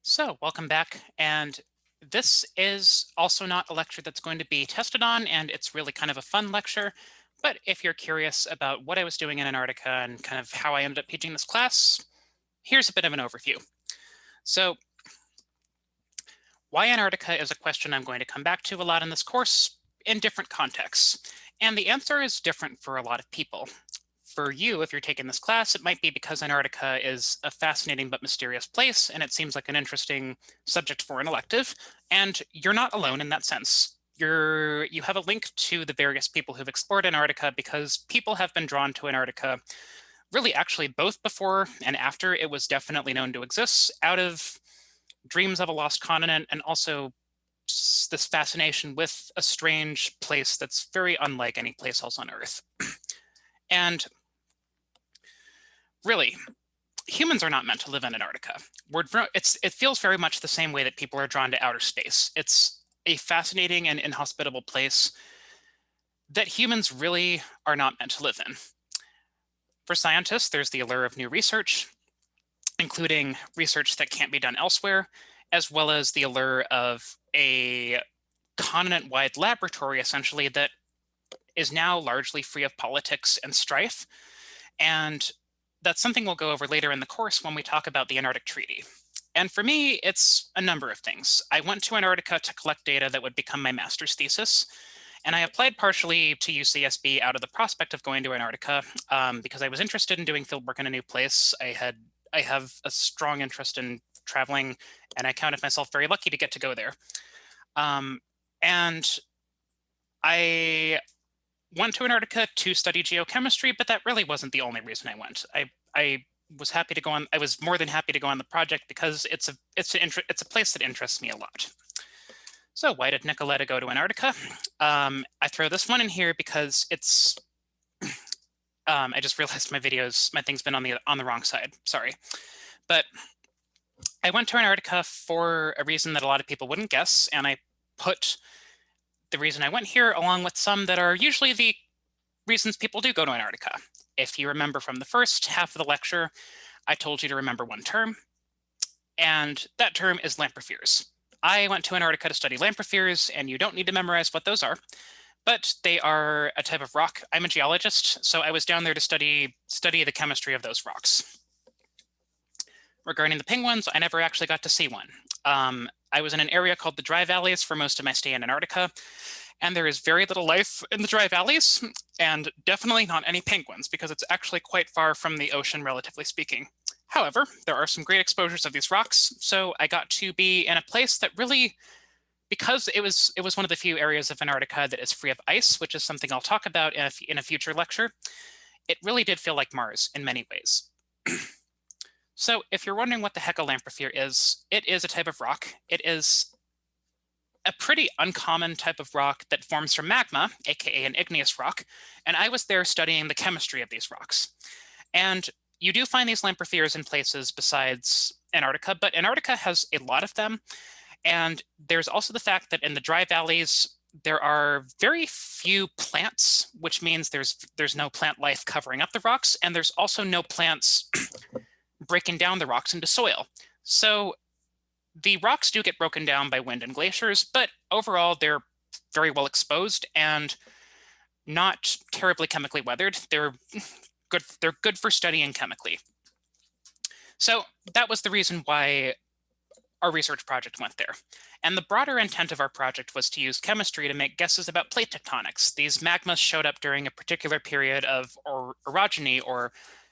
So, welcome back. And this is also not a lecture that's going to be tested on, and it's really kind of a fun lecture. But if you're curious about what I was doing in Antarctica and kind of how I ended up teaching this class, here's a bit of an overview. So, why Antarctica is a question I'm going to come back to a lot in this course in different contexts. And the answer is different for a lot of people. For you, if you're taking this class, it might be because Antarctica is a fascinating but mysterious place, and it seems like an interesting subject for an elective. And you're not alone in that sense. You have a link to the various people who've explored Antarctica because people have been drawn to Antarctica really actually both before and after it was definitely known to exist, out of dreams of a lost continent and also this fascination with a strange place that's very unlike any place else on Earth. And really, humans are not meant to live in Antarctica. It feels very much the same way that people are drawn to outer space. It's a fascinating and inhospitable place that humans really are not meant to live in. For scientists, there's the allure of new research, including research that can't be done elsewhere, as well as the allure of a continent-wide laboratory, essentially, that is now largely free of politics and strife. And that's something we'll go over later in the course when we talk about the Antarctic Treaty. And for me, it's a number of things. I went to Antarctica to collect data that would become my master's thesis. And I applied partially to UCSB out of the prospect of going to Antarctica because I was interested in doing fieldwork in a new place. I have a strong interest in traveling, and I counted myself very lucky to get to go there. And I went to Antarctica to study geochemistry, but that really wasn't the only reason I went. I was happy to go on. I was more than happy to go on the project because it's a place that interests me a lot. So why did Nicoletta go to Antarctica? I throw this one in here because it's. I just realized my thing's been on the wrong side. Sorry, but I went to Antarctica for a reason that a lot of people wouldn't guess, and I put the reason I went here along with some that are usually the reasons people do go to Antarctica. If you remember from the first half of the lecture, I told you to remember one term, and that term is Lamprepheres. I went to Antarctica to study Lamprepheres, and you don't need to memorize what those are, but they are a type of rock. I'm a geologist, so I was down there to study the chemistry of those rocks. Regarding the penguins, I never actually got to see one. I was in an area called the Dry Valleys for most of my stay in Antarctica, and there is very little life in the Dry Valleys, and definitely not any penguins, because it's actually quite far from the ocean, relatively speaking. However, there are some great exposures of these rocks, so I got to be in a place that really, because it was one of the few areas of Antarctica that is free of ice, which is something I'll talk about in a future lecture, it really did feel like Mars in many ways. So if you're wondering what the heck a Lamprephere is, it is a type of rock. It is a pretty uncommon type of rock that forms from magma, aka an igneous rock, and I was there studying the chemistry of these rocks. And you do find these Lamprepheres in places besides Antarctica, but Antarctica has a lot of them. And there's also the fact that in the dry valleys, there are very few plants, which means there's no plant life covering up the rocks, and there's also no plants breaking down the rocks into soil. So the rocks do get broken down by wind and glaciers, but overall they're very well exposed and not terribly chemically weathered. They're good for studying chemically. So that was the reason why our research project went there. And the broader intent of our project was to use chemistry to make guesses about plate tectonics. These magmas showed up during a particular period of orogeny, or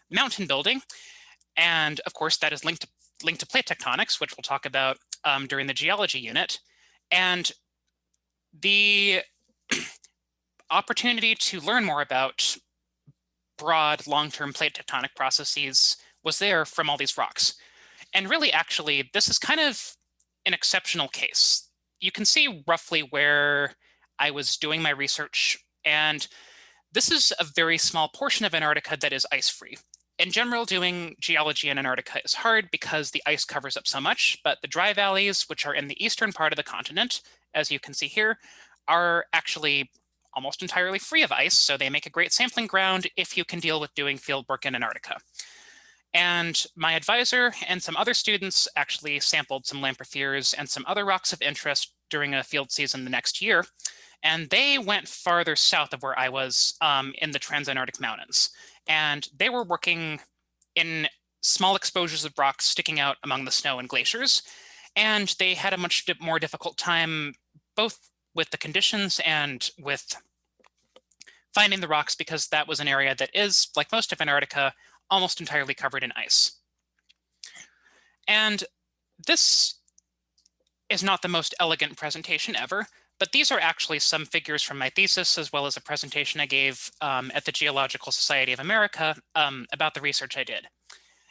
mountain building. And of course, that is linked to plate tectonics, which we'll talk about during the geology unit. And the opportunity to learn more about broad long-term plate tectonic processes was there from all these rocks. And really, actually, this is kind of an exceptional case. You can see roughly where I was doing my research, and this is a very small portion of Antarctica that is ice-free. In general, doing geology in Antarctica is hard because the ice covers up so much, but the dry valleys, which are in the eastern part of the continent, as you can see here, are actually almost entirely free of ice, so they make a great sampling ground if you can deal with doing field work in Antarctica. And my advisor and some other students actually sampled some Lamprepheres and some other rocks of interest during a field season the next year. And they went farther south of where I was in the Transantarctic Mountains. And they were working in small exposures of rocks sticking out among the snow and glaciers. And they had a much more difficult time both with the conditions and with finding the rocks, because that was an area that is, like most of Antarctica, almost entirely covered in ice. And this is not the most elegant presentation ever, but these are actually some figures from my thesis, as well as a presentation I gave at the Geological Society of America about the research I did.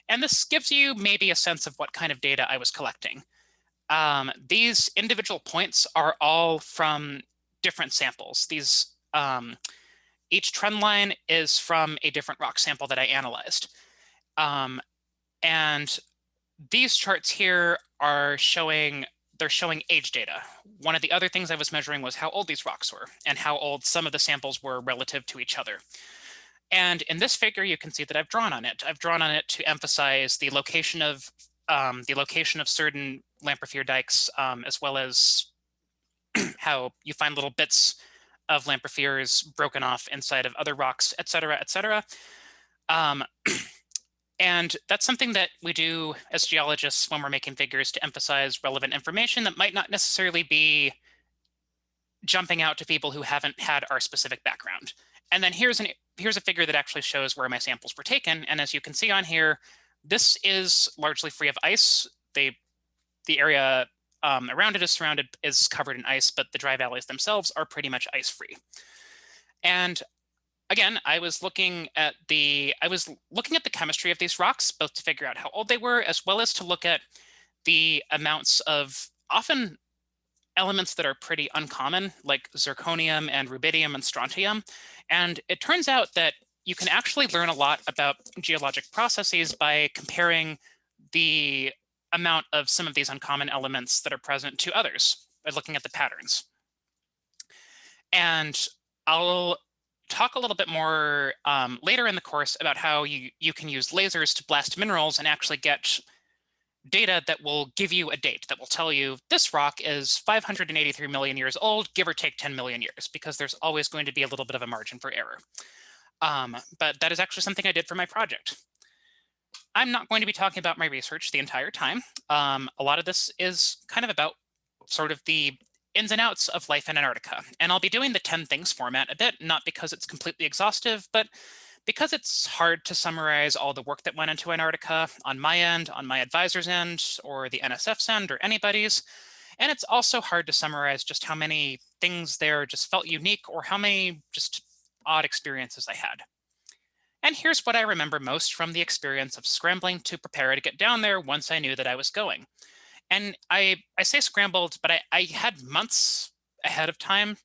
And this gives you maybe a sense of what kind of data I was collecting. These individual points are all from different samples. Each trend line is from a different rock sample that I analyzed. And these charts here are showing age data. One of the other things I was measuring was how old these rocks were and how old some of the samples were relative to each other. And in this figure, you can see that I've drawn on it. I've drawn on it to emphasize the location of certain Lamprephere dikes, as well as how you find little bits of Lamprepheres broken off inside of other rocks, et cetera, et cetera. And that's something that we do as geologists when we're making figures to emphasize relevant information that might not necessarily be jumping out to people who haven't had our specific background. And then here's a figure that actually shows where my samples were taken. And as you can see on here, this is largely free of ice. The area around it is covered in ice, but the dry valleys themselves are pretty much ice-free. And again, I was looking at the chemistry of these rocks, both to figure out how old they were, as well as to look at the amounts of often elements that are pretty uncommon, like zirconium and rubidium and strontium. And it turns out that you can actually learn a lot about geologic processes by comparing the amount of some of these uncommon elements that are present to others by looking at the patterns. And I'll talk a little bit more later in the course about how you can use lasers to blast minerals and actually get data that will give you a date, that will tell you this rock is 583 million years old, give or take 10 million years, because there's always going to be a little bit of a margin for error. But that is actually something I did for my project. I'm not going to be talking about my research the entire time. A lot of this is kind of about sort of the ins and outs of life in Antarctica. And I'll be doing the 10 things format a bit, not because it's completely exhaustive, but because it's hard to summarize all the work that went into Antarctica on my end, on my advisor's end, or the NSF's end, or anybody's. And it's also hard to summarize just how many things there just felt unique, or how many just odd experiences I had. And here's what I remember most from the experience of scrambling to prepare to get down there once I knew that I was going. And I say scrambled, but I had months ahead of time.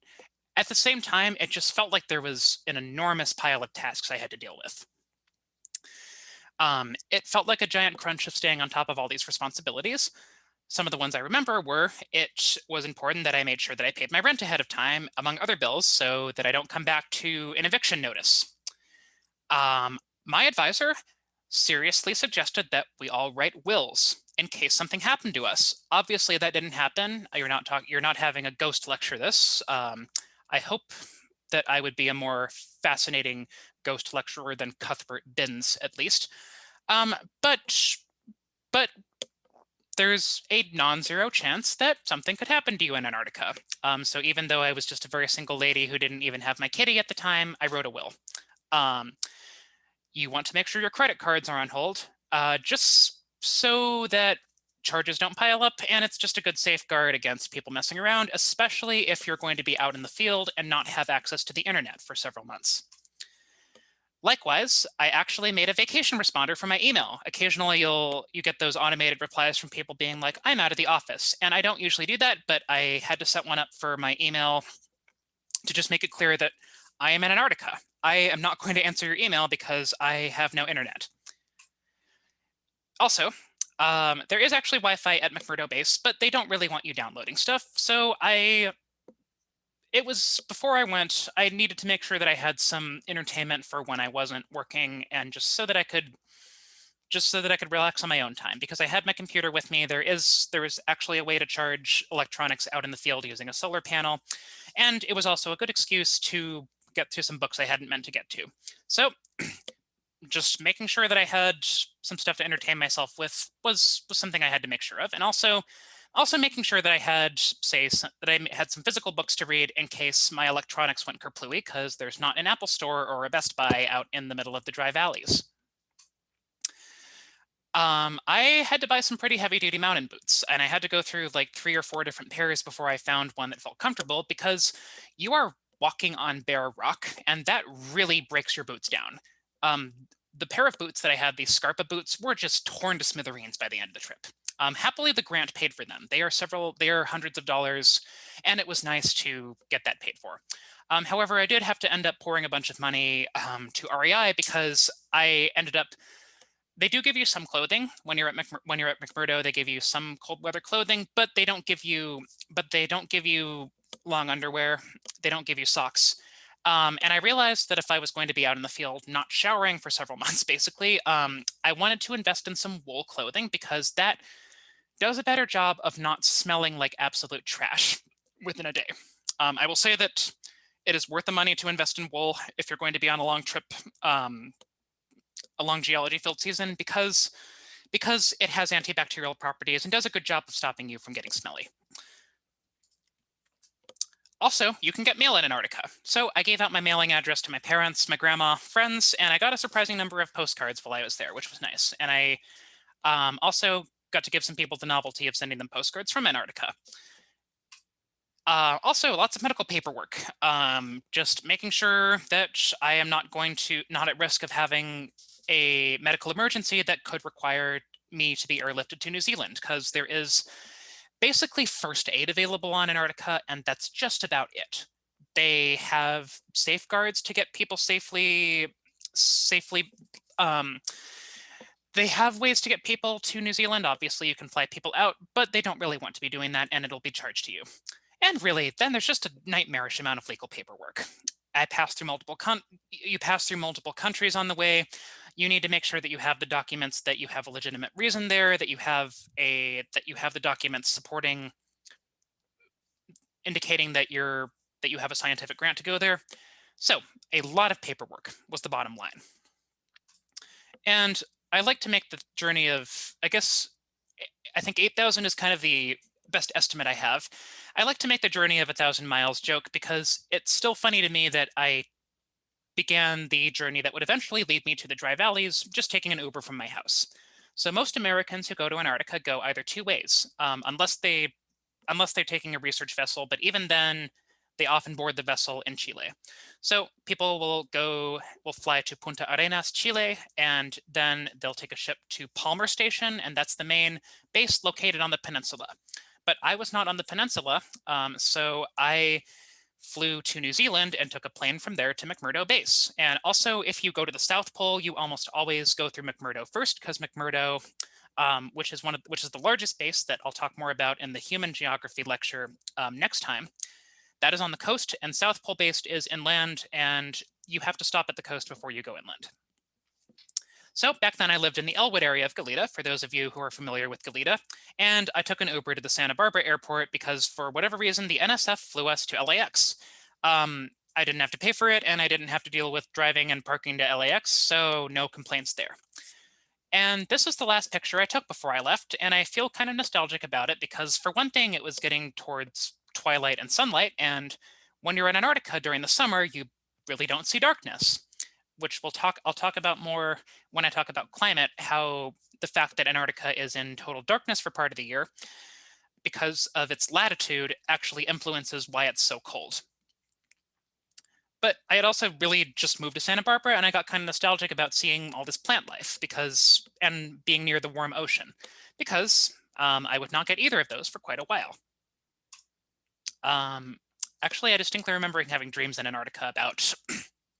At the same time, it just felt like there was an enormous pile of tasks I had to deal with. It felt like a giant crunch of staying on top of all these responsibilities. Some of the ones I remember were, it was important that I made sure that I paid my rent ahead of time, among other bills, so that I don't come back to an eviction notice. My advisor seriously suggested that we all write wills in case something happened to us. Obviously, that didn't happen. You're not having a ghost lecture this. I hope that I would be a more fascinating ghost lecturer than Cuthbert Binns, at least. But there's a non-zero chance that something could happen to you in Antarctica. So even though I was just a very single lady who didn't even have my kitty at the time, I wrote a will. You want to make sure your credit cards are on hold, just so that charges don't pile up, and it's just a good safeguard against people messing around, especially if you're going to be out in the field and not have access to the internet for several months. Likewise, I actually made a vacation responder for my email. Occasionally you get those automated replies from people being like, I'm out of the office. And I don't usually do that, but I had to set one up for my email to just make it clear that I am in Antarctica. I am not going to answer your email because I have no internet. Also, there is actually Wi-Fi at McMurdo base, but they don't really want you downloading stuff. So before I went, I needed to make sure that I had some entertainment for when I wasn't working, and just so that I could just so that I could relax on my own time, because I had my computer with me. There is actually a way to charge electronics out in the field using a solar panel, and it was also a good excuse to get to some books I hadn't meant to get to. So just making sure that I had some stuff to entertain myself with was something I had to make sure of, and also making sure that I had, that I had some physical books to read in case my electronics went kerplooey, because there's not an Apple store or a Best Buy out in the middle of the dry valleys. I had to buy some pretty heavy duty mountain boots, and I had to go through like 3 or 4 different pairs before I found one that felt comfortable, because you are walking on bare rock, and that really breaks your boots down. The pair of boots that I had, these Scarpa boots, were just torn to smithereens by the end of the trip. Happily, the grant paid for them. They are hundreds of dollars, and it was nice to get that paid for. However, I did have to end up pouring a bunch of money to REI, because I ended up, they do give you some clothing when you're at McMurdo. They give you some cold weather clothing, but they don't give you long underwear. They don't give you socks. And I realized that if I was going to be out in the field not showering for several months, basically, I wanted to invest in some wool clothing, because that does a better job of not smelling like absolute trash within a day. I will say that it is worth the money to invest in wool if you're going to be on a long trip, a long geology field season, because it has antibacterial properties and does a good job of stopping you from getting smelly. Also, you can get mail in Antarctica. So I gave out my mailing address to my parents, my grandma, friends, and I got a surprising number of postcards while I was there, which was nice. And I also got to give some people the novelty of sending them postcards from Antarctica. Also, lots of medical paperwork. Just making sure that I am not at risk of having a medical emergency that could require me to be airlifted to New Zealand, because there is basically first aid available on Antarctica, and that's just about it. They have safeguards to get people safely. They have ways to get people to New Zealand. Obviously, you can fly people out, but they don't really want to be doing that, and it'll be charged to you. And really, then there's just a nightmarish amount of legal paperwork. You pass through multiple countries on the way. You need to make sure that you have the documents, that you have a legitimate reason there, that you have the documents indicating that you have a scientific grant to go there. So a lot of paperwork was the bottom line. And I like to make the journey of, I think 8,000 is kind of the best estimate I have. I like to make the journey of 1,000 miles joke, because it's still funny to me that I began the journey that would eventually lead me to the dry valleys just taking an Uber from my house. So most Americans who go to Antarctica go either 2 ways, unless they're taking a research vessel, but even then, they often board the vessel in Chile. So people will fly to Punta Arenas, Chile, and then they'll take a ship to Palmer Station, and that's the main base located on the peninsula. But I was not on the peninsula, so I flew to New Zealand and took a plane from there to McMurdo base. And also, if you go to the South Pole, you almost always go through McMurdo first, because McMurdo, which is the largest base that I'll talk more about in the human geography lecture next time, that is on the coast, and South Pole based is inland, and you have to stop at the coast before you go inland. So back then I lived in the Elwood area of Goleta, for those of you who are familiar with Goleta, and I took an Uber to the Santa Barbara airport because for whatever reason, the NSF flew us to LAX. I didn't have to pay for it, and I didn't have to deal with driving and parking to LAX, so no complaints there. And this is the last picture I took before I left, and I feel kind of nostalgic about it because, for one thing, it was getting towards twilight and sunlight, and when you're in Antarctica during the summer, you really don't see darkness, which I'll talk about more when I talk about climate, how the fact that Antarctica is in total darkness for part of the year because of its latitude actually influences why it's so cold. But I had also really just moved to Santa Barbara, and I got kind of nostalgic about seeing all this plant life and being near the warm ocean, because I would not get either of those for quite a while. Actually, I distinctly remember having dreams in Antarctica about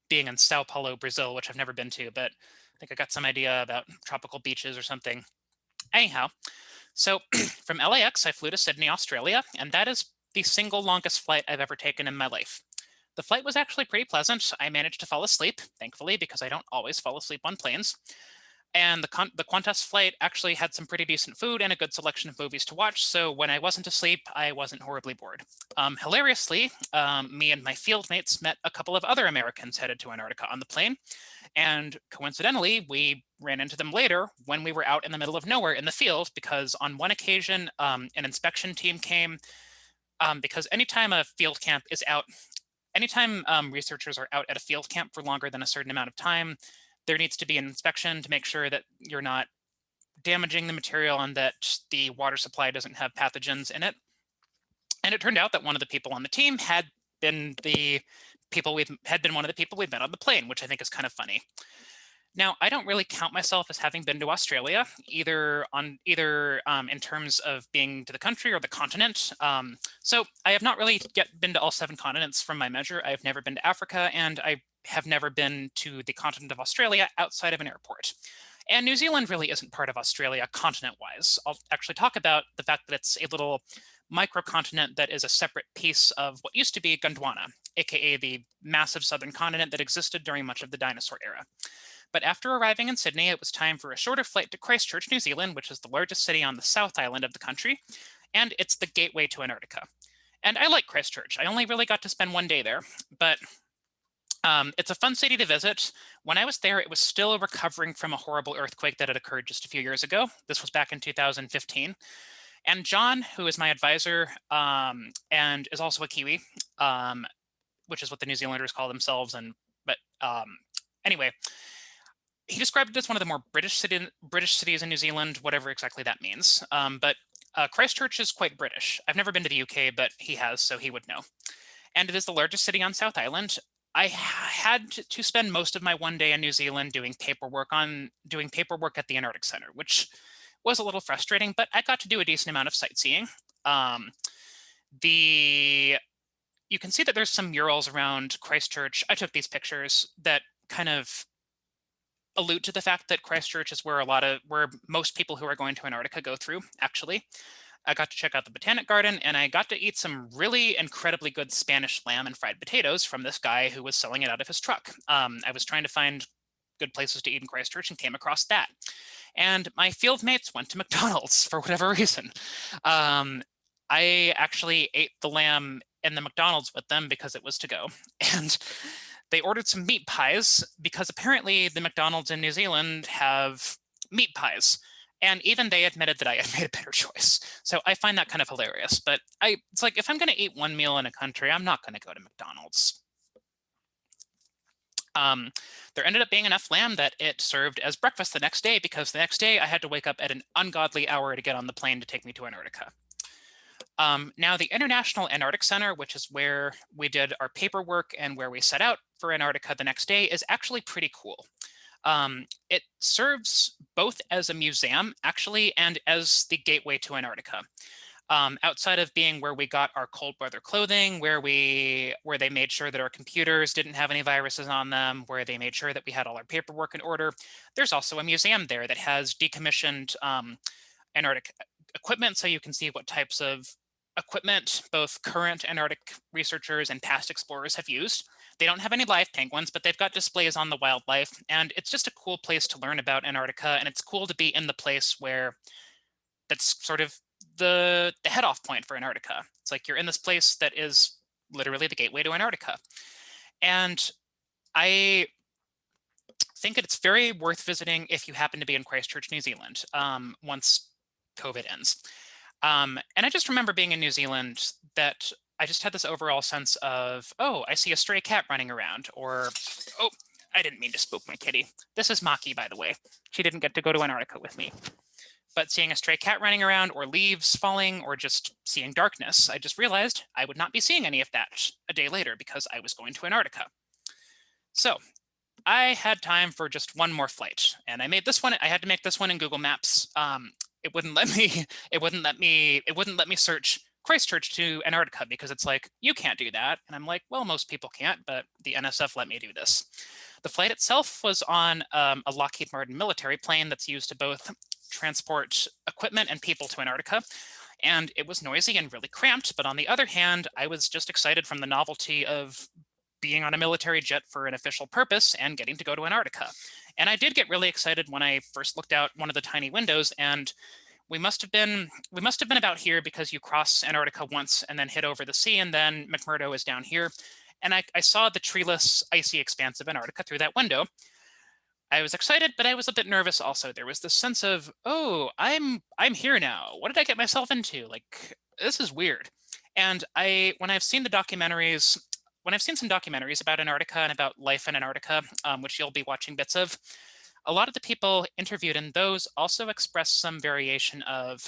being in Sao Paulo, Brazil, which I've never been to, but I think I got some idea about tropical beaches or something. Anyhow, so from LAX, I flew to Sydney, Australia, and that is the single longest flight I've ever taken in my life. The flight was actually pretty pleasant. I managed to fall asleep, thankfully, because I don't always fall asleep on planes. And the Qantas flight actually had some pretty decent food and a good selection of movies to watch. So when I wasn't asleep, I wasn't horribly bored. Hilariously, me and my field mates met a couple of other Americans headed to Antarctica on the plane. And coincidentally, we ran into them later when we were out in the middle of nowhere in the field, because on one occasion, an inspection team came, because anytime a field camp is out, anytime researchers are out at a field camp for longer than a certain amount of time, there needs to be an inspection to make sure that you're not damaging the material and that the water supply doesn't have pathogens in it. And it turned out that one of the people on the team had been one of the people we'd met on the plane, which I think is kind of funny. Now, I don't really count myself as having been to Australia, either in terms of being to the country or the continent. So I have not really yet been to all 7 continents from my measure. I have never been to Africa, and I have never been to the continent of Australia outside of an airport. And New Zealand really isn't part of Australia continent-wise. I'll actually talk about the fact that it's a little microcontinent that is a separate piece of what used to be Gondwana, aka the massive southern continent that existed during much of the dinosaur era. But after arriving in Sydney, it was time for a shorter flight to Christchurch, New Zealand, which is the largest city on the South Island of the country, and it's the gateway to Antarctica. And I like Christchurch. I only really got to spend 1 day there, but it's a fun city to visit. When I was there, it was still recovering from a horrible earthquake that had occurred just a few years ago. This was back in 2015. And John, who is my advisor and is also a Kiwi, which is what the New Zealanders call themselves. Anyway, he described it as one of the more British cities in New Zealand, whatever exactly that means. But Christchurch is quite British. I've never been to the UK, but he has, so he would know. And it is the largest city on South Island. I had to spend most of my 1 day in New Zealand doing paperwork at the Antarctic Center, which was a little frustrating, but I got to do a decent amount of sightseeing. You can see that there's some murals around Christchurch. I took these pictures that kind of allude to the fact that Christchurch is where most people who are going to Antarctica go through, actually. I got to check out the Botanic Garden, and I got to eat some really incredibly good Spanish lamb and fried potatoes from this guy who was selling it out of his truck. I was trying to find good places to eat in Christchurch and came across that. And my field mates went to McDonald's for whatever reason. I actually ate the lamb in the McDonald's with them because it was to go. And they ordered some meat pies because apparently the McDonald's in New Zealand have meat pies. And even they admitted that I had made a better choice. So I find that kind of hilarious. But it's like, if I'm going to eat one meal in a country, I'm not going to go to McDonald's. There ended up being enough lamb that it served as breakfast the next day, because the next day I had to wake up at an ungodly hour to get on the plane to take me to Antarctica. Now, the International Antarctic Center, which is where we did our paperwork and where we set out for Antarctica the next day, is actually pretty cool. It serves both as a museum, actually, and as the gateway to Antarctica. Outside of being where we got our cold weather clothing, where they made sure that our computers didn't have any viruses on them, where they made sure that we had all our paperwork in order, there's also a museum there that has decommissioned Antarctic equipment, so you can see what types of equipment both current Antarctic researchers and past explorers have used. They don't have any live penguins, but they've got displays on the wildlife, and it's just a cool place to learn about Antarctica, and it's cool to be in the place where that's sort of the head off point for Antarctica. It's like you're in this place that is literally the gateway to Antarctica. And I think it's very worth visiting if you happen to be in Christchurch, New Zealand, once COVID ends. And I just remember being in New Zealand that I just had this overall sense of, oh, I see a stray cat running around, or, oh, I didn't mean to spook my kitty. This is Maki, by the way. She didn't get to go to Antarctica with me. But seeing a stray cat running around, or leaves falling, or just seeing darkness, I just realized I would not be seeing any of that a day later because I was going to Antarctica. So I had time for just one more flight, and I made this one. I had to make this one in Google Maps. It wouldn't let me search Christchurch to Antarctica because it's like, you can't do that. And I'm like, well, most people can't, but the NSF let me do this. The flight itself was on a Lockheed Martin military plane that's used to both transport equipment and people to Antarctica. And it was noisy and really cramped. But on the other hand, I was just excited from the novelty of being on a military jet for an official purpose and getting to go to Antarctica. And I did get really excited when I first looked out one of the tiny windows, and we must have been about here because you cross Antarctica once and then head over the sea, and then McMurdo is down here. And I saw the treeless, icy expanse of Antarctica through that window. I was excited, but I was a bit nervous also. There was this sense of, oh, I'm here now. What did I get myself into? Like, this is weird. And when I've seen some documentaries about Antarctica and about life in Antarctica, which you'll be watching bits of, a lot of the people interviewed in those also express some variation of,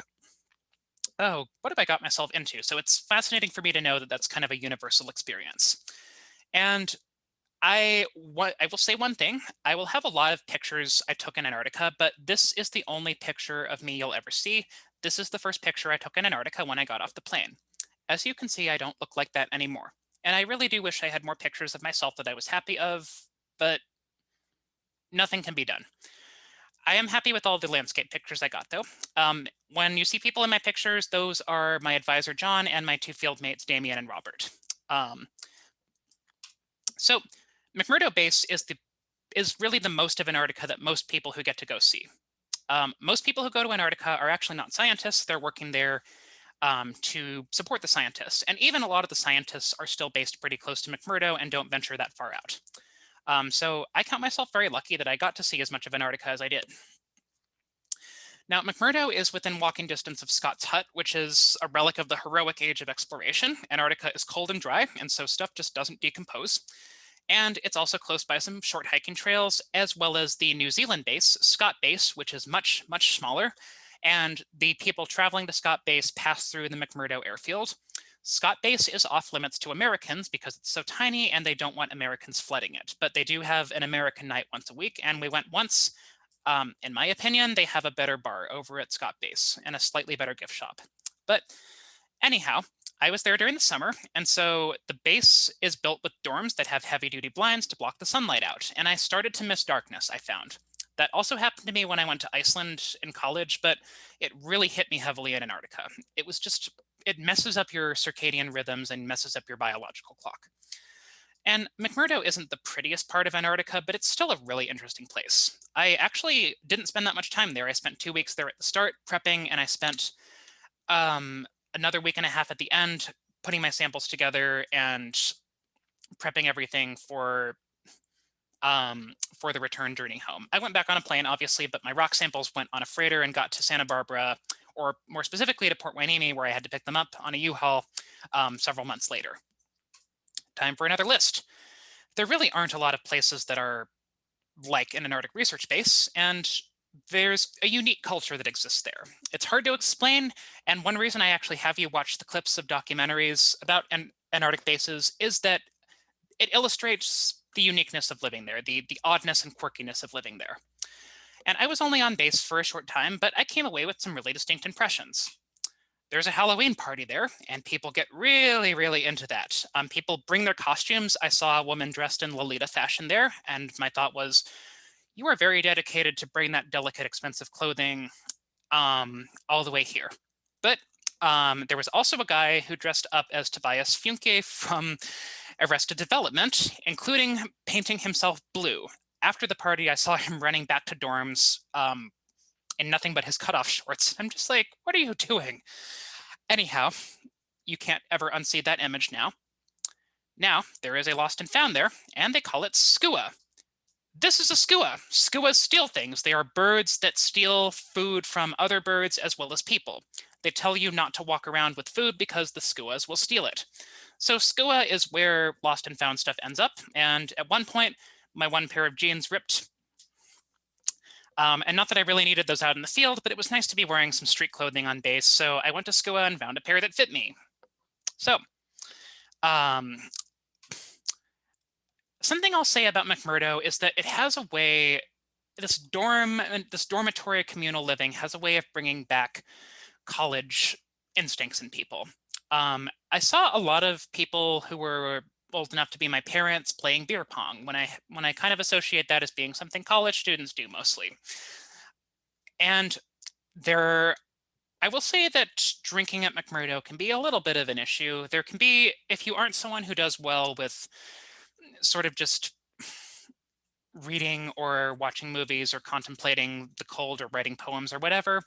oh, what have I got myself into? So it's fascinating for me to know that that's kind of a universal experience. And I will say one thing. I will have a lot of pictures I took in Antarctica, but this is the only picture of me you'll ever see. This is the first picture I took in Antarctica when I got off the plane. As you can see, I don't look like that anymore. And I really do wish I had more pictures of myself that I was happy of, but nothing can be done. I am happy with all the landscape pictures I got, though. When you see people in my pictures, those are my advisor, John, and my two field mates, Damien and Robert. So McMurdo Base is really the most of Antarctica that most people who get to go see. Most people who go to Antarctica are actually not scientists. They're working there to support the scientists. And even a lot of the scientists are still based pretty close to McMurdo and don't venture that far out. So I count myself very lucky that I got to see as much of Antarctica as I did. Now, McMurdo is within walking distance of Scott's Hut, which is a relic of the heroic age of exploration. Antarctica is cold and dry, and so stuff just doesn't decompose. And it's also close by some short hiking trails, as well as the New Zealand base, Scott Base, which is much, much smaller. And the people traveling to Scott Base pass through the McMurdo airfield. Scott Base is off limits to Americans because it's so tiny and they don't want Americans flooding it. But they do have an American night once a week, and we went once. In my opinion, they have a better bar over at Scott Base and a slightly better gift shop. But anyhow, I was there during the summer, and so the base is built with dorms that have heavy-duty blinds to block the sunlight out, and I started to miss darkness, I found. That also happened to me when I went to Iceland in college, but it really hit me heavily in Antarctica. It messes up your circadian rhythms and messes up your biological clock. And McMurdo isn't the prettiest part of Antarctica, but it's still a really interesting place. I actually didn't spend that much time there. I spent 2 weeks there at the start prepping, and I spent another week and a half at the end putting my samples together and prepping everything for the return journey home. I went back on a plane, obviously, but my rock samples went on a freighter and got to Santa Barbara, or more specifically to Port Hueneme, where I had to pick them up on a U-Haul several months later. Time for another list. There really aren't a lot of places that are like an Antarctic research base, and there's a unique culture that exists there. It's hard to explain, and one reason I actually have you watch the clips of documentaries about Antarctic bases is that it illustrates the uniqueness of living there, the oddness and quirkiness of living there. And I was only on base for a short time, but I came away with some really distinct impressions. There's a Halloween party there, and people get really, really into that. People bring their costumes. I saw a woman dressed in Lolita fashion there, and my thought was, you are very dedicated to bring that delicate, expensive clothing all the way here. But there was also a guy who dressed up as Tobias Funke from Arrested Development, including painting himself blue. After the party, I saw him running back to dorms in nothing but his cutoff shorts. I'm just like, what are you doing? Anyhow, you can't ever unsee that image now. Now, there is a lost and found there, and they call it skua. This is a skua. Skuas steal things. They are birds that steal food from other birds as well as people. They tell you not to walk around with food because the skuas will steal it. So skua is where lost and found stuff ends up, and at one point, my one pair of jeans ripped. And not that I really needed those out in the field, but it was nice to be wearing some street clothing on base, so I went to skua and found a pair that fit me. So, something I'll say about McMurdo is that it has a way, this dormitory communal living has a way of bringing back college instincts in people. I saw a lot of people who were old enough to be my parents playing beer pong when I kind of associate that as being something college students do mostly. And I will say that drinking at McMurdo can be a little bit of an issue. There can be, if you aren't someone who does well with sort of just reading or watching movies or contemplating the cold or writing poems or whatever,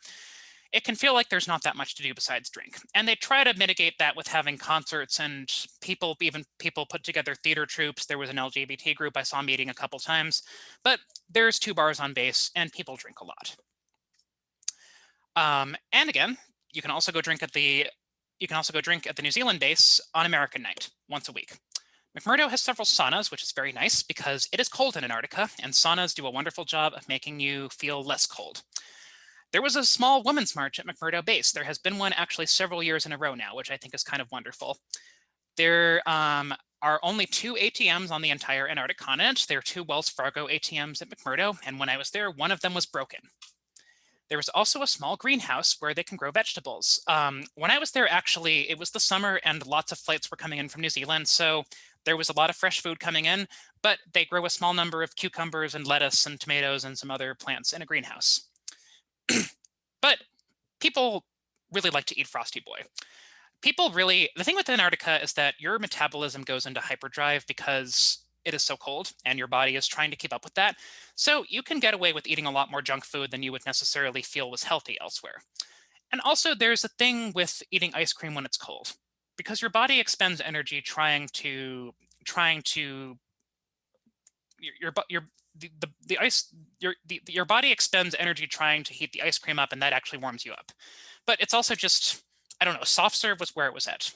it can feel like there's not that much to do besides drink. And they try to mitigate that with having concerts and people, even people put together theater troupes. There was an LGBT group I saw meeting a couple times, but there's 2 bars on base and people drink a lot. And again, you can also go drink at the New Zealand base on American night once a week. McMurdo has several saunas, which is very nice because it is cold in Antarctica, and saunas do a wonderful job of making you feel less cold. There was a small women's march at McMurdo Base. There has been one actually several years in a row now, which I think is kind of wonderful. There are only 2 ATMs on the entire Antarctic continent. There are 2 Wells Fargo ATMs at McMurdo, and when I was there, one of them was broken. There was also a small greenhouse where they can grow vegetables. When I was there, actually, it was the summer and lots of flights were coming in from New Zealand, so there was a lot of fresh food coming in, but they grow a small number of cucumbers and lettuce and tomatoes and some other plants in a greenhouse. But people really like to eat Frosty Boy. The thing with Antarctica is that your metabolism goes into hyperdrive because it is so cold and your body is trying to keep up with that. So you can get away with eating a lot more junk food than you would necessarily feel was healthy elsewhere. And also there's a thing with eating ice cream when it's cold, because your body expends energy trying to your body expends energy trying to heat the ice cream up, and that actually warms you up. But it's also just, I don't know, soft serve was where it was at.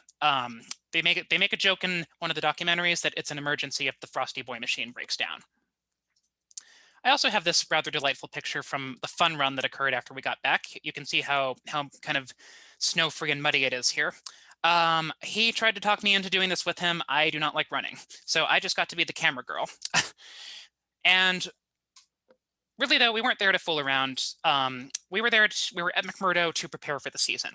They make a joke in one of the documentaries that it's an emergency if the Frosty Boy machine breaks down. I also have this rather delightful picture from the fun run that occurred after we got back. You can see how kind of snow-free and muddy it is here. He tried to talk me into doing this with him. I do not like running, so I just got to be the camera girl. And really, though, we weren't there to fool around. We were at McMurdo to prepare for the season.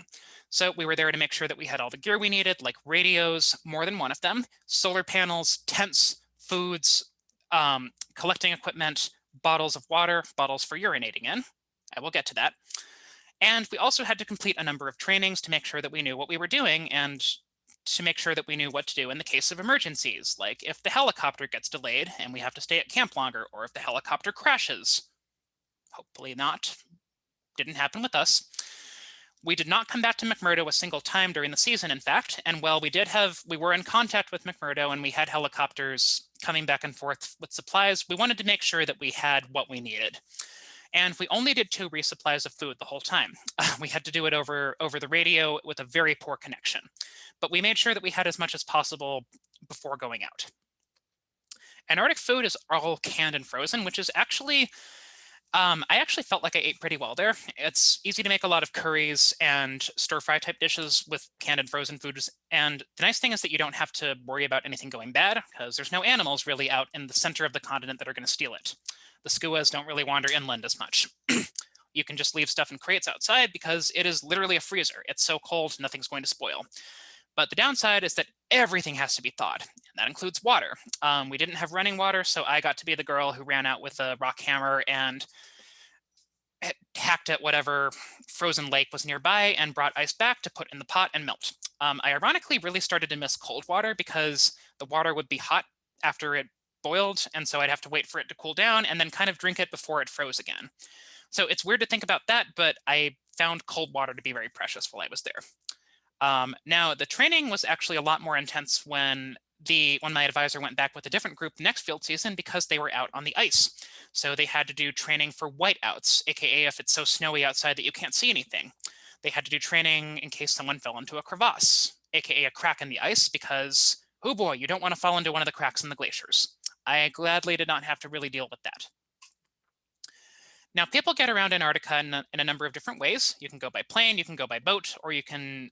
So we were there to make sure that we had all the gear we needed, like radios, more than one of them, solar panels, tents, foods, collecting equipment, bottles of water, bottles for urinating in. I will get to that. And we also had to complete a number of trainings to make sure that we knew what we were doing and to make sure that we knew what to do in the case of emergencies, like if the helicopter gets delayed and we have to stay at camp longer, or if the helicopter crashes. Hopefully not. Didn't happen with us. We did not come back to McMurdo a single time during the season, in fact, and while we were in contact with McMurdo and we had helicopters coming back and forth with supplies, we wanted to make sure that we had what we needed. And we only did 2 resupplies of food the whole time. We had to do it over the radio with a very poor connection. But we made sure that we had as much as possible before going out. Antarctic food is all canned and frozen, which is actually, I actually felt like I ate pretty well there. It's easy to make a lot of curries and stir-fry type dishes with canned and frozen foods. And the nice thing is that you don't have to worry about anything going bad because there's no animals really out in the center of the continent that are going to steal it. The skuas don't really wander inland as much. You can just leave stuff in crates outside because it is literally a freezer. It's so cold, nothing's going to spoil. But the downside is that everything has to be thawed, and that includes water. We didn't have running water, so I got to be the girl who ran out with a rock hammer and hacked at whatever frozen lake was nearby and brought ice back to put in the pot and melt. I ironically really started to miss cold water because the water would be hot after it boiled, and so I'd have to wait for it to cool down and then kind of drink it before it froze again. So it's weird to think about that, but I found cold water to be very precious while I was there. Now, the training was actually a lot more intense when my advisor went back with a different group next field season because they were out on the ice. So they had to do training for whiteouts, aka if it's so snowy outside that you can't see anything. They had to do training in case someone fell into a crevasse, aka a crack in the ice, because, oh boy, you don't want to fall into one of the cracks in the glaciers. I gladly did not have to really deal with that. Now, people get around Antarctica in a number of different ways. You can go by plane, you can go by boat, or you can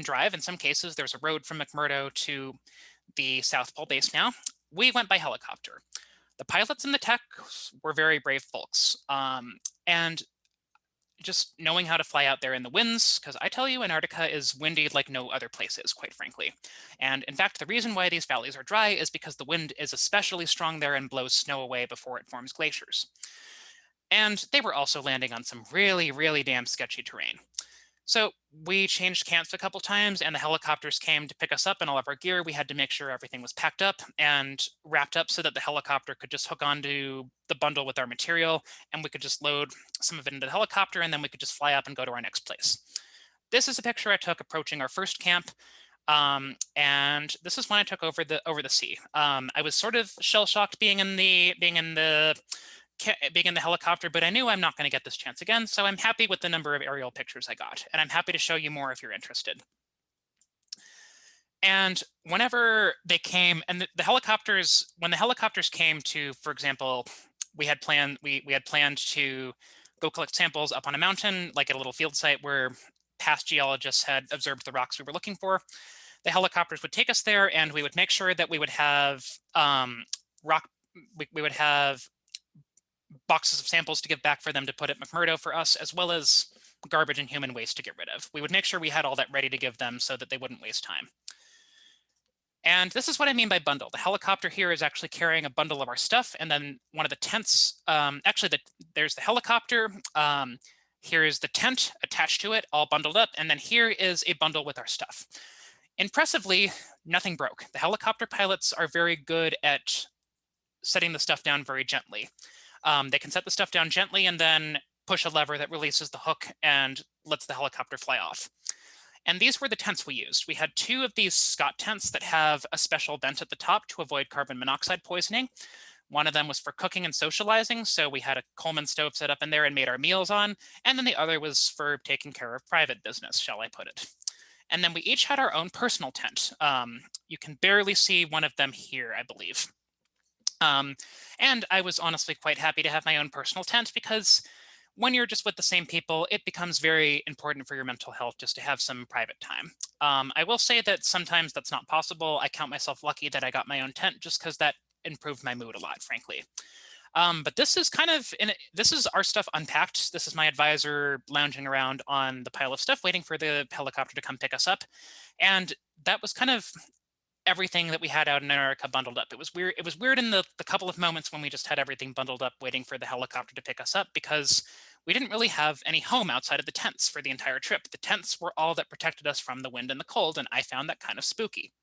drive. In some cases, there's a road from McMurdo to the South Pole base now. We went by helicopter. The pilots and the techs were very brave folks. And just knowing how to fly out there in the winds, because I tell you, Antarctica is windy like no other place is, quite frankly. And in fact, the reason why these valleys are dry is because the wind is especially strong there and blows snow away before it forms glaciers. And they were also landing on some really, really damn sketchy terrain. So we changed camps a couple times, and the helicopters came to pick us up and all of our gear. We had to make sure everything was packed up and wrapped up so that the helicopter could just hook onto the bundle with our material, and we could just load some of it into the helicopter, and then we could just fly up and go to our next place. This is a picture I took approaching our first camp, and this is when I took over the sea. I was sort of shell shocked being in the helicopter, but I knew I'm not going to get this chance again, so I'm happy with the number of aerial pictures I got, and I'm happy to show you more if you're interested. And whenever they came, and the helicopters, when the helicopters came to, for example, we had planned to go collect samples up on a mountain, like at a little field site where past geologists had observed the rocks we were looking for. The helicopters would take us there, and we would make sure that we would have rock. We would have boxes of samples to give back for them to put at McMurdo for us, as well as garbage and human waste to get rid of. We would make sure we had all that ready to give them so that they wouldn't waste time. And this is what I mean by bundle. The helicopter here is actually carrying a bundle of our stuff, and then one of the tents, there's the helicopter, here is the tent attached to it, all bundled up, and then here is a bundle with our stuff. Impressively, nothing broke. The helicopter pilots are very good at setting the stuff down very gently. They can set the stuff down gently and then push a lever that releases the hook and lets the helicopter fly off. And these were the tents we used. We had 2 of these Scott tents that have a special vent at the top to avoid carbon monoxide poisoning. One of them was for cooking and socializing, so we had a Coleman stove set up in there and made our meals on, and then the other was for taking care of private business, shall I put it. And then we each had our own personal tent. You can barely see one of them here, I believe. And I was honestly quite happy to have my own personal tent, because when you're just with the same people, it becomes very important for your mental health just to have some private time. I will say that sometimes that's not possible. I count myself lucky that I got my own tent, just because that improved my mood a lot, frankly. But this is this is our stuff unpacked. This is my advisor lounging around on the pile of stuff, waiting for the helicopter to come pick us up. And that was kind of everything that we had out in Antarctica bundled up. It was weird. It was weird in the couple of moments when we just had everything bundled up, waiting for the helicopter to pick us up, because we didn't really have any home outside of the tents for the entire trip. The tents were all that protected us from the wind and the cold, and I found that kind of spooky.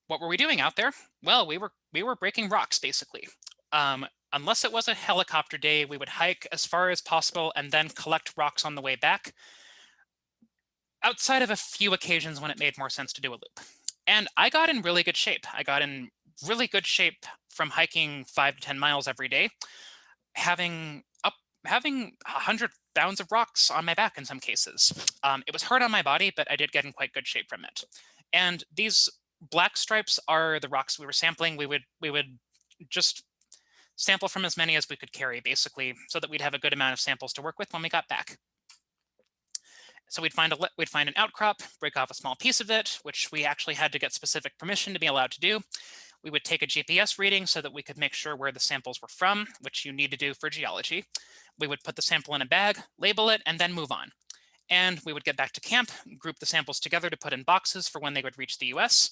What were we doing out there? Well, we were breaking rocks, basically. Unless it was a helicopter day, we would hike as far as possible and then collect rocks on the way back, outside of a few occasions when it made more sense to do a loop. And I got in really good shape. I got in really good shape from hiking 5 to 10 miles every day, having 100 pounds of rocks on my back in some cases. It was hard on my body, but I did get in quite good shape from it. And these black stripes are the rocks we were sampling. We would just sample from as many as we could carry, basically, so that we'd have a good amount of samples to work with when we got back. So we'd find an outcrop, break off a small piece of it, which we actually had to get specific permission to be allowed to do. We would take a GPS reading so that we could make sure where the samples were from, which you need to do for geology. We would put the sample in a bag, label it, and then move on. And we would get back to camp, group the samples together to put in boxes for when they would reach the US,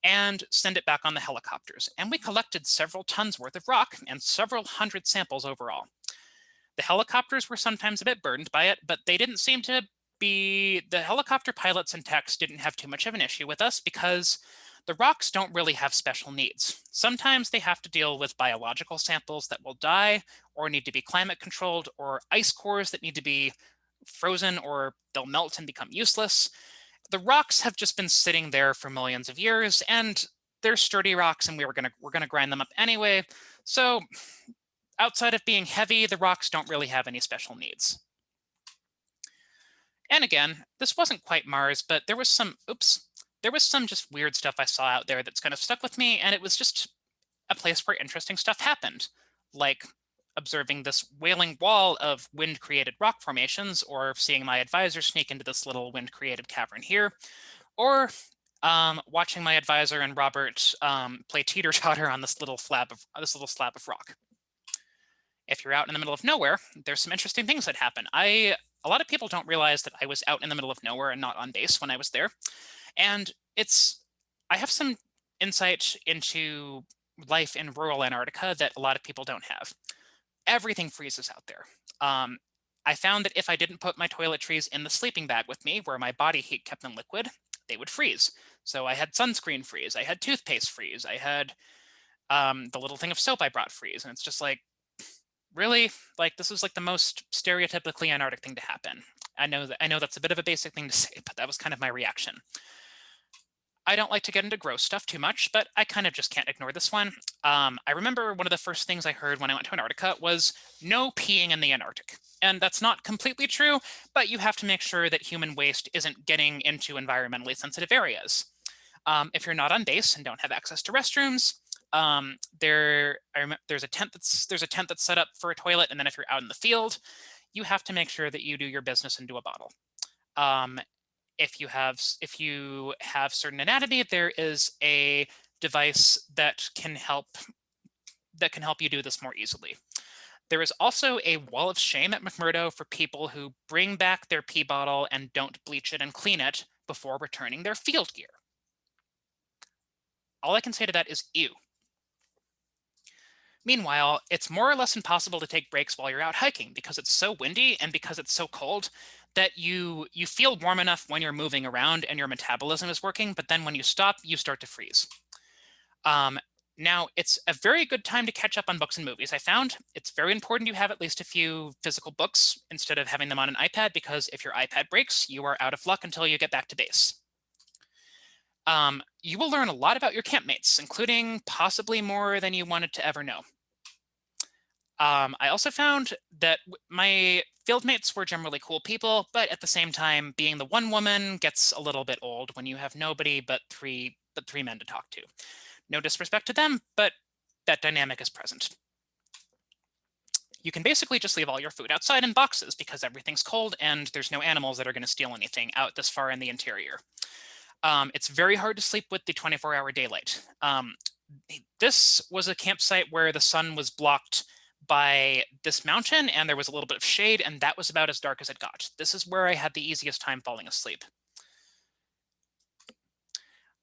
and send it back on the helicopters. And we collected several tons worth of rock and several hundred samples overall. The helicopters were sometimes a bit burdened by it, but they didn't seem to be, the helicopter pilots and techs didn't have too much of an issue with us, because the rocks don't really have special needs. Sometimes they have to deal with biological samples that will die or need to be climate controlled, or ice cores that need to be frozen or they'll melt and become useless. The rocks have just been sitting there for millions of years, and they're sturdy rocks, and we're gonna grind them up anyway. So outside of being heavy, the rocks don't really have any special needs. And again, this wasn't quite Mars, but there was some just weird stuff I saw out there that's kind of stuck with me, and it was just a place where interesting stuff happened, like observing this wailing wall of wind-created rock formations, or seeing my advisor sneak into this little wind-created cavern here, or watching my advisor and Robert play teeter-totter on this little slab of rock. If you're out in the middle of nowhere, there's some interesting things that happen. A lot of people don't realize that I was out in the middle of nowhere and not on base when I was there. And I have some insight into life in rural Antarctica that a lot of people don't have. Everything freezes out there. I I found that if I didn't put my toiletries in the sleeping bag with me, where my body heat kept them liquid, they would freeze. So I had sunscreen freeze, I had toothpaste freeze, I had the little thing of soap I brought freeze, and it's just like, really, like this is like the most stereotypically Antarctic thing to happen. I know that's a bit of a basic thing to say, but that was kind of my reaction. I don't like to get into gross stuff too much, but I kind of just can't ignore this one. I remember one of the first things I heard when I went to Antarctica was no peeing in the Antarctic. And that's not completely true, but you have to make sure that human waste isn't getting into environmentally sensitive areas. If you're not on base and don't have access to restrooms, there's a tent that's set up for a toilet, and then if you're out in the field, you have to make sure that you do your business into a bottle. Um, if you have certain anatomy, there is a device that can help you do this more easily. There is also a wall of shame at McMurdo for people who bring back their pee bottle and don't bleach it and clean it before returning their field gear. All I can say to that is ew. Meanwhile, it's more or less impossible to take breaks while you're out hiking because it's so windy and because it's so cold that you feel warm enough when you're moving around and your metabolism is working, but then when you stop, you start to freeze. Now, it's a very good time to catch up on books and movies. I found it's very important you have at least a few physical books instead of having them on an iPad, because if your iPad breaks, you are out of luck until you get back to base. You will learn a lot about your campmates, including possibly more than you wanted to ever know. I also found that my fieldmates were generally cool people, but at the same time, being the one woman gets a little bit old when you have nobody but three men to talk to. No disrespect to them, but that dynamic is present. You can basically just leave all your food outside in boxes because everything's cold and there's no animals that are going to steal anything out this far in the interior. It's very hard to sleep with the 24-hour daylight. This was a campsite where the sun was blocked by this mountain and there was a little bit of shade, and that was about as dark as it got. This is where I had the easiest time falling asleep.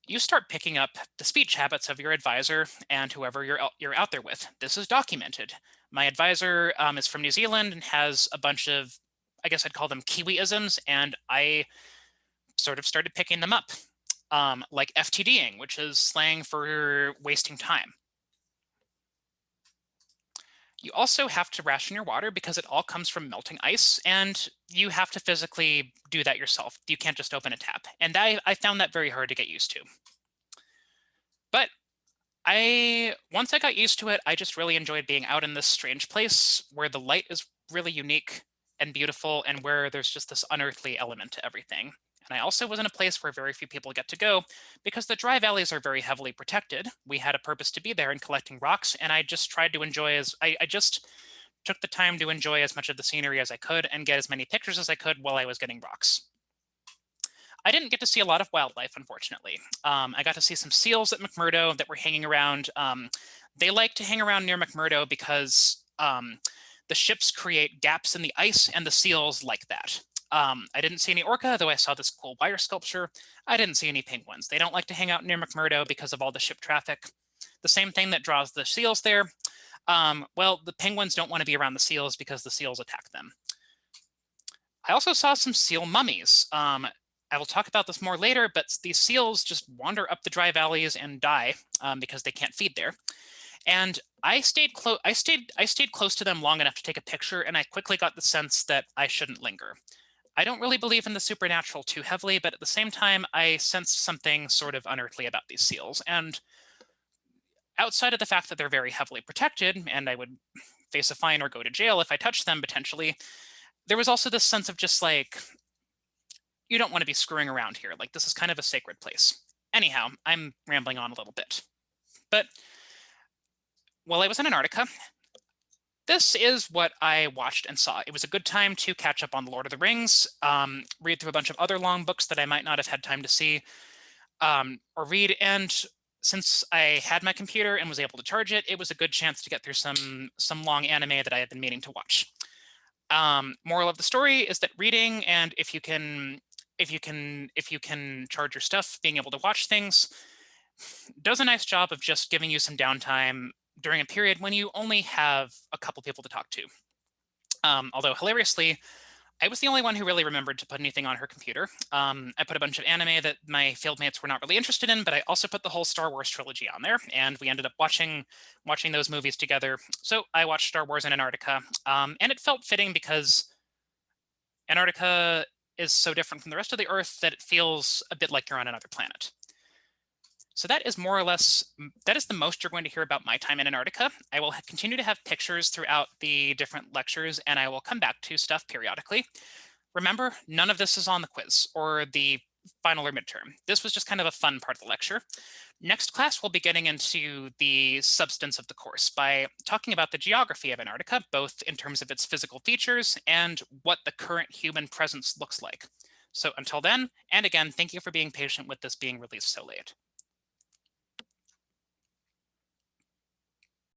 You start picking up the speech habits of your advisor and whoever you're out there with. This is documented. My advisor is from New Zealand and has a bunch of, I guess I'd call them Kiwiisms, and I sort of started picking them up, like FTDing, which is slang for wasting time. You also have to ration your water because it all comes from melting ice, and you have to physically do that yourself. You can't just open a tap. And I found that very hard to get used to. But once I got used to it, I just really enjoyed being out in this strange place where the light is really unique and beautiful and where there's just this unearthly element to everything. And I also was in a place where very few people get to go because the dry valleys are very heavily protected. We had a purpose to be there in collecting rocks, and I just tried to enjoy I just took the time to enjoy as much of the scenery as I could and get as many pictures as I could while I was getting rocks. I didn't get to see a lot of wildlife, unfortunately. I got to see some seals at McMurdo that were hanging around. They like to hang around near McMurdo because the ships create gaps in the ice, and the seals like that. I didn't see any orca, though I saw this cool wire sculpture. I didn't see any penguins. They don't like to hang out near McMurdo because of all the ship traffic. The same thing that draws the seals there. Well, the penguins don't want to be around the seals because the seals attack them. I also saw some seal mummies. I will talk about this more later, but these seals just wander up the dry valleys and die because they can't feed there. And I stayed close to them long enough to take a picture, and I quickly got the sense that I shouldn't linger. I don't really believe in the supernatural too heavily, but at the same time, I sensed something sort of unearthly about these seals. And outside of the fact that they're very heavily protected, and I would face a fine or go to jail if I touched them potentially, there was also this sense of just like, you don't want to be screwing around here. Like, this is kind of a sacred place. Anyhow, I'm rambling on a little bit. But while I was in Antarctica, this is what I watched and saw. It was a good time to catch up on The Lord of the Rings, read through a bunch of other long books that I might not have had time to see or read. And since I had my computer and was able to charge it, it was a good chance to get through some long anime that I had been meaning to watch. Moral of the story is that reading, and if you can charge your stuff, being able to watch things, does a nice job of just giving you some downtime during a period when you only have a couple people to talk to. Although hilariously, I was the only one who really remembered to put anything on her computer. I put a bunch of anime that my fieldmates were not really interested in, but I also put the whole Star Wars trilogy on there, and we ended up watching those movies together. So I watched Star Wars in Antarctica, and it felt fitting because Antarctica is so different from the rest of the Earth that it feels a bit like you're on another planet. So that is more or less, that is the most you're going to hear about my time in Antarctica. I will continue to have pictures throughout the different lectures, and I will come back to stuff periodically. Remember, none of this is on the quiz or the final or midterm. This was just kind of a fun part of the lecture. Next class, we'll be getting into the substance of the course by talking about the geography of Antarctica, both in terms of its physical features and what the current human presence looks like. So until then, and again, thank you for being patient with this being released so late.